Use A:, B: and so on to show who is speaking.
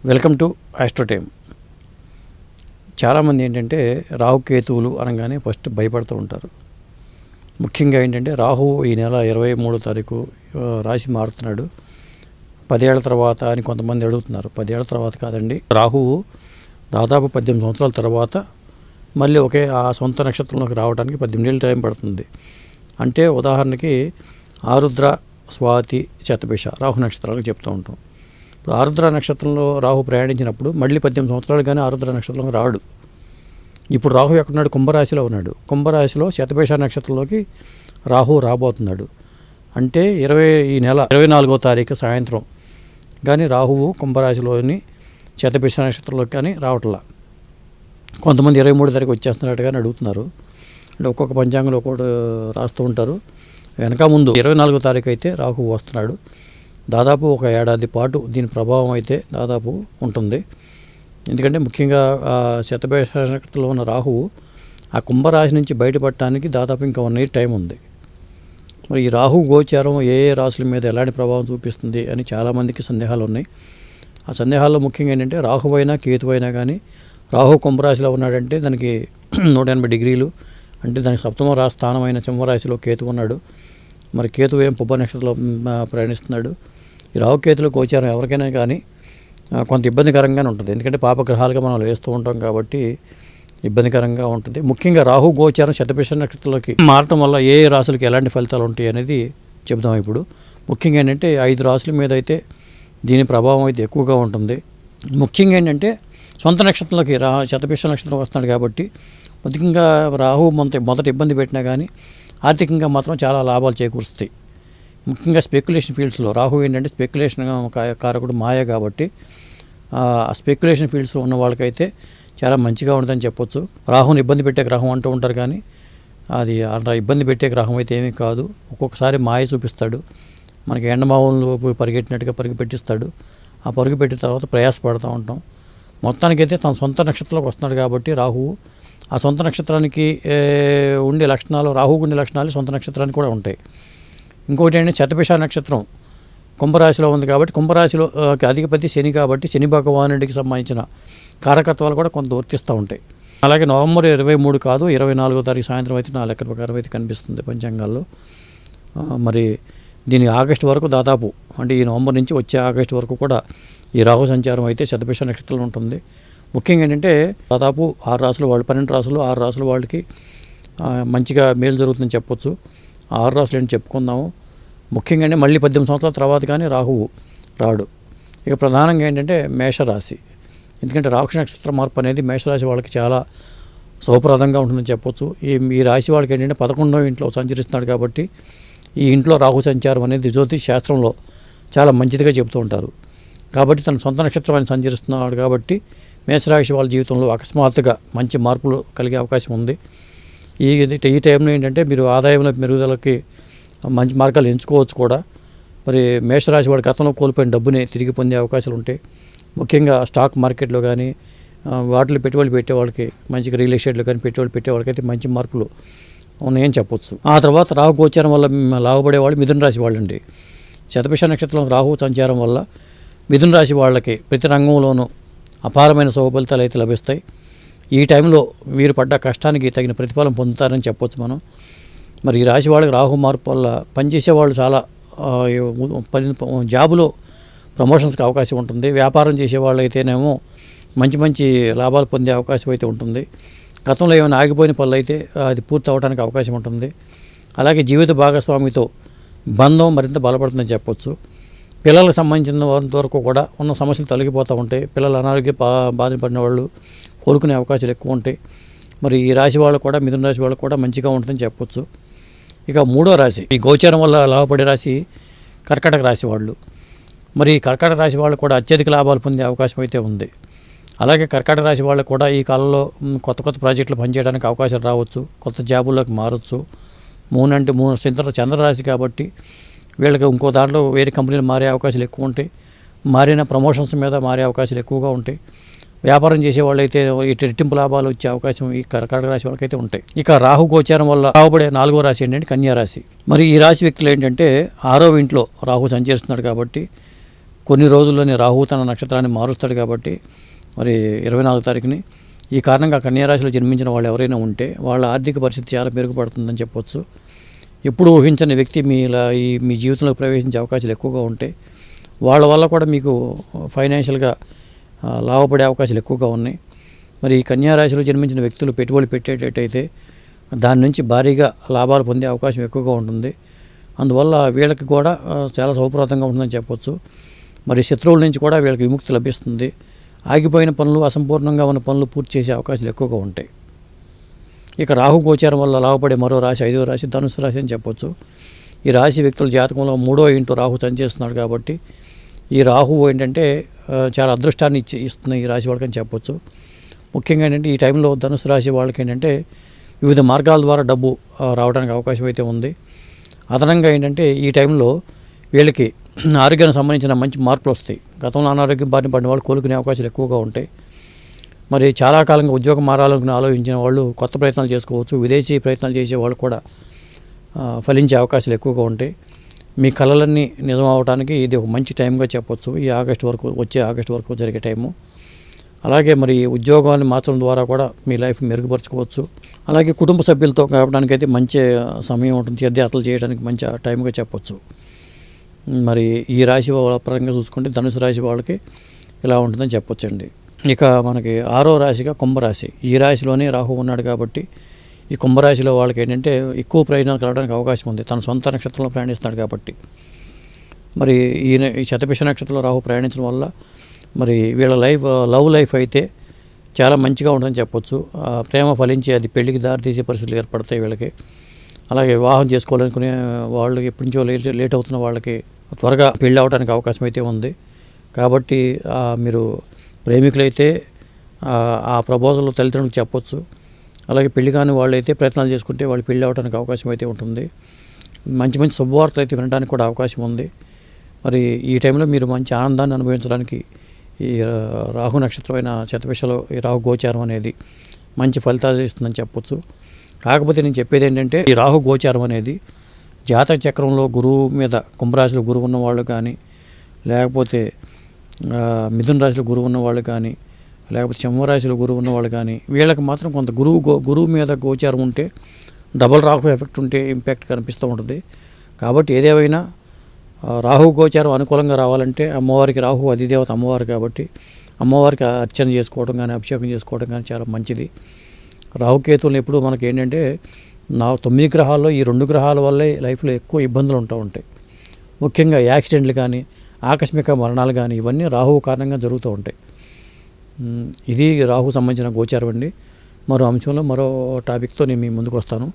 A: Welcome to astro time. చాలామంది ఏంటంటే రాహుకేతువులు అనగానే ఫస్ట్ భయపడుతూ ఉంటారు. ముఖ్యంగా ఏంటంటే రాహువు ఈ నెల 23వ తారీఖు రాశి మారుతున్నాడు. 10 ఏళ్ల తర్వాత అని కొంతమంది అడుగుతున్నారు. 10 ఏళ్ల తర్వాత కాదండి, రాహువు దాదాపు 18 సంవత్సరాల తర్వాత మళ్ళీ ఒకే ఆ సొంత నక్షత్రంలోకి రావడానికి 18 ఏళ్ళు టైం పడుతుంది. అంటే ఉదాహరణకి ఆరుద్ర, స్వాతి, శతభిష రాహు నక్షత్రాలకు చెప్తూ ఉంటాం. ఇప్పుడు ఆరుద్ర నక్షత్రంలో రాహు ప్రయాణించినప్పుడు మళ్ళీ 18 సంవత్సరాలు కానీ ఆరుద్ర నక్షత్రంలో రాడు. ఇప్పుడు రాహు ఎక్కడున్నాడు? కుంభరాశిలో ఉన్నాడు. కుంభరాశిలో శతభిష నక్షత్రంలోకి రాహు రాబోతున్నాడు. అంటే ఈ నెల 24వ తారీఖు సాయంత్రం కానీ రాహువు కుంభరాశిలోని శతభిష నక్షత్రంలోకి కానీ రావట్లా. కొంతమంది 23 తారీఖు వచ్చేస్తున్నట్టు కానీ అడుగుతున్నారు. అంటే ఒక్కొక్క పంచాంగంలో ఒక్కొక్కటి రాస్తూ ఉంటారు. వెనక ముందు 24వ తారీఖు అయితే రాహు వస్తున్నాడు. దాదాపు ఒక ఏడాది పాటు దీని ప్రభావం అయితే దాదాపు ఉంటుంది. ఎందుకంటే ముఖ్యంగా శతభిష నక్షత్రంలో ఉన్న రాహువు ఆ కుంభరాశి నుంచి బయటపడటానికి దాదాపు ఇంకా 1 ఇయర్ టైం ఉంది. మరి ఈ రాహు గోచారం ఏ రాశుల మీద ఎలాంటి ప్రభావం చూపిస్తుంది అని చాలామందికి సందేహాలు ఉన్నాయి. ఆ సందేహాల్లో ముఖ్యంగా ఏంటంటే రాహువైనా కేతువైనా కానీ రాహు కుంభరాశిలో ఉన్నాడంటే దానికి 180 డిగ్రీలు, అంటే దానికి సప్తమ స్థానమైన సింహరాశిలో కేతు ఉన్నాడు. మరి కేతు ఏం పుబ్బ నక్షత్రంలో ప్రయాణిస్తున్నాడు. ఈ రాహుకేతుల గోచారం ఎవరికైనా కానీ కొంత ఇబ్బందికరంగానే ఉంటుంది. ఎందుకంటే పాపగ్రహాలుగా మనం వేస్తూ ఉంటాం కాబట్టి ఇబ్బందికరంగా ఉంటుంది. ముఖ్యంగా రాహు గోచారం శతభిష నక్షత్రంలోకి మారటం వల్ల ఏ రాశులకి ఎలాంటి ఫలితాలు ఉంటాయి అనేది చెబుదాం. ఇప్పుడు ముఖ్యంగా ఏంటంటే 5 రాశుల మీద అయితే దీని ప్రభావం అయితే ఎక్కువగా ఉంటుంది. ముఖ్యంగా ఏంటంటే సొంత నక్షత్రంలోకి శతభిష నక్షత్రం వస్తున్నాడు కాబట్టి ముఖ్యంగా రాహు మొదట ఇబ్బంది పెట్టినా కానీ ఆర్థికంగా మాత్రం చాలా లాభాలు చేకూరుస్తాయి. ముఖ్యంగా స్పెక్యులేషన్ ఫీల్డ్స్లో రాహు ఏంటంటే స్పెక్యులేషన్ కారకుడు మాయ కాబట్టి స్పెక్యులేషన్ ఫీల్డ్స్లో ఉన్న వాళ్ళకైతే చాలా మంచిగా ఉంటుందని చెప్పొచ్చు. రాహుని ఇబ్బంది పెట్టే గ్రహం అంటూ ఉంటారు కానీ అది అలా ఇబ్బంది పెట్టే గ్రహం అయితే ఏమీ కాదు. ఒక్కొక్కసారి మాయ చూపిస్తాడు, మనకి ఎండమావులు పరిగెట్టినట్టుగా పెట్టిస్తాడు. ఆ పరుగు పెట్టిన తర్వాత ప్రయాసపడుతూ ఉంటాం. మొత్తానికైతే తన సొంత నక్షత్రంలోకి వస్తున్నాడు కాబట్టి రాహువు ఆ సొంత నక్షత్రానికి ఉండే లక్షణాలు, రాహువుకు ఉండే లక్షణాలు సొంత నక్షత్రానికి కూడా ఉంటాయి. ఇంకొకటి ఏంటంటే శతభిష నక్షత్రం కుంభరాశిలో ఉంది కాబట్టి కుంభరాశిలో అధిపతి శని కాబట్టి శని భగవానుడికి సంబంధించిన కారకత్వాలు కూడా కొంత వర్తిస్తూ ఉంటాయి. అలాగే నవంబర్ 23 కాదు 24వ తారీఖు సాయంత్రం అయితే నా లెక్క ప్రకారం అయితే కనిపిస్తుంది పంచాంగాల్లో. మరి దీనికి ఆగస్టు వరకు దాదాపు, అంటే ఈ నవంబర్ నుంచి వచ్చే ఆగస్టు వరకు కూడా ఈ రాహు సంచారం అయితే శతభిష నక్షత్రంలో ఉంటుంది. ముఖ్యంగా ఏంటంటే దాదాపు 6 రాసులు వాళ్ళు 12 రాసులు 6 రాసుల వాళ్ళకి మంచిగా మేలు జరుగుతుందని చెప్పొచ్చు. 6 రాసులు ఏంటి చెప్పుకుందాము. ముఖ్యంగా మళ్ళీ 18 సంవత్సరాల తర్వాత కానీ రాహువు రాడు. ఇక ప్రధానంగా ఏంటంటే మేషరాశి. ఎందుకంటే రాహు నక్షత్ర మార్పు అనేది మేషరాశి వాళ్ళకి చాలా శుభప్రదంగా ఉంటుందని చెప్పొచ్చు. ఈ రాశి వాళ్ళకి ఏంటంటే 11వ ఇంట్లో సంచరిస్తున్నాడు కాబట్టి ఈ ఇంట్లో రాహు సంచారం అనేది జ్యోతిష్ శాస్త్రంలో చాలా మంచిదిగా చెబుతూ ఉంటారు. కాబట్టి తన సొంత నక్షత్రాన్ని సంచరిస్తున్నాడు కాబట్టి మేషరాశి వాళ్ళ జీవితంలో అకస్మాత్తుగా మంచి మార్పులు కలిగే అవకాశం ఉంది. ఈ టైంలో ఏంటంటే మీరు ఆదాయంలో మెరుగుదలకి మంచి మార్గాలు ఎంచుకోవచ్చు కూడా. మరి మేషరాశి వాడి గతంలో కోల్పోయిన డబ్బుని తిరిగి పొందే అవకాశాలు ఉంటాయి. ముఖ్యంగా స్టాక్ మార్కెట్లో కానీ వాటిలో పెట్టుబడులు పెట్టే వాళ్ళకి, మంచిగా రియల్ ఎస్టేట్లో కానీ పెట్టుబడులు పెట్టే వాళ్ళకైతే మంచి మార్పులు ఉన్నాయని చెప్పొచ్చు. ఆ తర్వాత రాహు గోచారం వల్ల లాభపడేవాళ్ళు మిథున రాశి వాళ్ళండి. శతభిష నక్షత్రంలో రాహు సంచారం వల్ల మిథున రాశి వాళ్ళకి ప్రతి రంగంలోనూ అపారమైన శుభ ఫలితాలు అయితే లభిస్తాయి. ఈ టైంలో వీరు పడ్డ కష్టానికి తగిన ప్రతిఫలం పొందుతారని చెప్పొచ్చు మనం. మరి ఈ రాశి వాళ్ళకి రాహు మార్పు వల్ల పనిచేసే వాళ్ళు చాలా జాబులో ప్రమోషన్స్కి అవకాశం ఉంటుంది. వ్యాపారం చేసే వాళ్ళు అయితేనేమో మంచి లాభాలు పొందే అవకాశం అయితే ఉంటుంది. గతంలో ఏమైనా ఆగిపోయిన పనులు అయితే అది పూర్తి అవ్వడానికి అవకాశం ఉంటుంది. అలాగే జీవిత భాగస్వామితో బంధం మరింత బలపడుతుందని చెప్పొచ్చు. పిల్లలకు సంబంధించిన వరకు కూడా ఉన్న సమస్యలు తొలగిపోతూ ఉంటాయి. పిల్లల అనారోగ్య బాధపడిన వాళ్ళు కోలుకునే అవకాశాలు ఎక్కువ ఉంటాయి. మరి ఈ రాశి వాళ్ళు కూడా మిథున రాశి వాళ్ళు కూడా మంచిగా ఉంటుందని చెప్పొచ్చు. ఇక 3వ రాశి, ఈ గోచారం వల్ల లాభపడే రాశి కర్కాటక రాశి వాళ్ళు. మరి కర్కాటక రాశి వాళ్ళు కూడా అత్యధిక లాభాలు పొందే అవకాశం అయితే ఉంది. అలాగే కర్కాటక రాశి వాళ్ళు కూడా ఈ కాలంలో కొత్త ప్రాజెక్టులు పనిచేయడానికి అవకాశాలు రావచ్చు, కొత్త జాబుల్లోకి మారచ్చు. చంద్రరాశి కాబట్టి వీళ్ళకి ఇంకో దాంట్లో వేరే కంపెనీలు మారే అవకాశాలు ఎక్కువ ఉంటాయి. మారిన ప్రమోషన్స్ మీద మారే అవకాశాలు ఎక్కువగా ఉంటాయి. వ్యాపారం చేసే వాళ్ళు అయితే రెట్టింపు లాభాలు వచ్చే అవకాశం ఈ కర్కాటక రాశి వాళ్ళకైతే ఉంటాయి. ఇక రాహు గోచారం వల్ల లాభపడే 4వ రాశి ఏంటంటే కన్యా రాశి. మరి ఈ రాశి వ్యక్తులు ఏంటంటే 6వ ఇంట్లో రాహు సంచరిస్తున్నాడు కాబట్టి కొన్ని రోజుల్లోనే రాహువు తన నక్షత్రాన్ని మారుస్తాడు కాబట్టి మరి 24 తారీఖుని. ఈ కారణంగా కన్యారాశిలో జన్మించిన వాళ్ళు ఎవరైనా ఉంటే వాళ్ళ ఆర్థిక పరిస్థితి చాలా మెరుగుపడుతుందని చెప్పొచ్చు. ఎప్పుడు ఊహించని వ్యక్తి మీ జీవితంలో ప్రవేశించే అవకాశాలు ఎక్కువగా ఉంటాయి. వాళ్ళ వల్ల కూడా మీకు ఫైనాన్షియల్గా లాభపడే అవకాశాలు ఎక్కువగా ఉన్నాయి. మరి ఈ కన్యారాశిలో జన్మించిన వ్యక్తులు పెట్టుబడి పెట్టేటట్టయితే దాని నుంచి భారీగా లాభాలు పొందే అవకాశం ఎక్కువగా ఉంటుంది. అందువల్ల వీళ్ళకి కూడా చాలా సౌప్రదంగా ఉంటుందని చెప్పొచ్చు. మరి శత్రువుల నుంచి కూడా వీళ్ళకి విముక్తి లభిస్తుంది. ఆగిపోయిన పనులు, అసంపూర్ణంగా ఉన్న పనులు పూర్తి చేసే అవకాశాలు ఎక్కువగా ఉంటాయి. ఇక రాహు గోచారం వల్ల లాభపడే మరో రాశి 5వ రాశి ధనుసు రాశి అని చెప్పొచ్చు. ఈ రాశి వ్యక్తుల జాతకంలో 3వ ఇంటూ రాహు సంచరిస్తున్నాడు కాబట్టి ఈ రాహువు ఏంటంటే చాలా అదృష్టాన్ని ఇస్తున్న ఈ రాశి వాళ్ళకని చెప్పొచ్చు. ముఖ్యంగా ఏంటంటే ఈ టైంలో ధనుసు రాశి వాళ్ళకి ఏంటంటే వివిధ మార్గాల ద్వారా డబ్బు రావడానికి అవకాశం అయితే ఉంది. అదనంగా ఏంటంటే ఈ టైంలో వీళ్ళకి ఆరోగ్యానికి సంబంధించిన మంచి మార్పులు వస్తాయి. గతంలో అనారోగ్యం బారిన పడిన వాళ్ళు కోలుకునే అవకాశాలు ఎక్కువగా ఉంటాయి. మరి చాలా కాలంగా ఉద్యోగం మారాలనుకుని ఆలోచించిన వాళ్ళు కొత్త ప్రయత్నాలు చేసుకోవచ్చు. విదేశీ ప్రయత్నాలు చేసే వాళ్ళు కూడా ఫలించే అవకాశాలు ఎక్కువగా ఉంటాయి. మీ కళలన్నీ నిజం అవడానికి ఇది ఒక మంచి టైంగా చెప్పొచ్చు. ఈ వచ్చే ఆగస్టు వరకు జరిగే టైము. అలాగే మరి ఉద్యోగాన్ని మార్చడం ద్వారా కూడా మీ లైఫ్ మెరుగుపరచుకోవచ్చు. అలాగే కుటుంబ సభ్యులతో గడపడానికి అయితే మంచి సమయం ఉంటుంది. తీర్థయాత్రలు చేయడానికి మంచి టైంగా చెప్పొచ్చు. మరి ఈ రాశి పరంగా చూసుకుంటే ధనుసు రాశి వాళ్ళకి ఇలా ఉంటుందని చెప్పొచ్చండి. ఇక మనకి 6వ రాశిగా కుంభరాశి. ఈ రాశిలోనే రాహు ఉన్నాడు కాబట్టి ఈ కుంభరాశిలో వాళ్ళకి ఏంటంటే ఎక్కువ ప్రయోజనాలు కలగడానికి అవకాశం ఉంది. తన సొంత నక్షత్రంలో ప్రయాణిస్తున్నాడు కాబట్టి. మరి ఈ శతభిష నక్షత్రంలో రాహు ప్రయాణించడం వల్ల మరి వీళ్ళ లవ్ లైఫ్ అయితే చాలా మంచిగా ఉంటుందని చెప్పొచ్చు. ప్రేమ ఫలించి అది పెళ్లికి దారితీసే పరిస్థితులు ఏర్పడతాయి వీళ్ళకి. అలాగే వివాహం చేసుకోవాలనుకునే వాళ్ళు ఎప్పటి నుంచో లేట్ అవుతున్న వాళ్ళకి త్వరగా పెళ్ళి అవడానికి అవకాశం అయితే ఉంది. కాబట్టి మీరు ప్రేమికులైతే ఆ ప్రపోజల్ తల్లిదండ్రులకు చెప్పొచ్చు. అలాగే పెళ్లి కాని వాళ్ళు అయితే ప్రయత్నాలు చేసుకుంటే వాళ్ళు పెళ్ళి అవడానికి అవకాశం అయితే ఉంటుంది. మంచి మంచి శుభవార్తలు అయితే వినడానికి కూడా అవకాశం ఉంది. మరి ఈ టైంలో మీరు మంచి ఆనందాన్ని అనుభవించడానికి ఈ రాహు నక్షత్రమైన శతభిషలో ఈ రాహు గోచారం అనేది మంచి ఫలితాలు ఇస్తుందని చెప్పొచ్చు. కాకపోతే నేను చెప్పేది ఏంటంటే ఈ రాహు గోచారం అనేది జాతక చక్రంలో గురువు మీద కుంభరాశిలో గురువు ఉన్న వాళ్ళు కానీ, లేకపోతే మిథున రాశిలో గురువు ఉన్న వాళ్ళు కానీ, లేకపోతే సింహరాశిలో గురువు ఉన్న వాళ్ళు కానీ వీళ్ళకి మాత్రం కొంత గురువు మీద గోచారం ఉంటే డబల్ రాహు ఎఫెక్ట్ ఉంటే ఇంపాక్ట్ కనిపిస్తూ ఉంటుంది. కాబట్టి ఏదేమైనా రాహు గోచారం అనుకూలంగా రావాలంటే అమ్మవారికి రాహు అధిదేవత అమ్మవారు కాబట్టి అమ్మవారికి అర్చన చేసుకోవడం కానీ అభిషేకం చేసుకోవడం కానీ చాలా మంచిది. రాహుకేతువులు ఎప్పుడు మనకి ఏంటంటే 9 గ్రహాల్లో ఈ 2 గ్రహాల వల్లే లైఫ్లో ఎక్కువ ఇబ్బందులు ఉంటాయి. ముఖ్యంగా యాక్సిడెంట్లు కానీ ఆకస్మిక మరణాలు కానీ ఇవన్నీ రాహువు కారణంగా జరుగుతూ ఉంటాయి. ఇది రాహు సంబంధించిన గోచారం అండి. మరో అంశంలో మరో టాపిక్తో నేను మీ ముందుకు వస్తాను.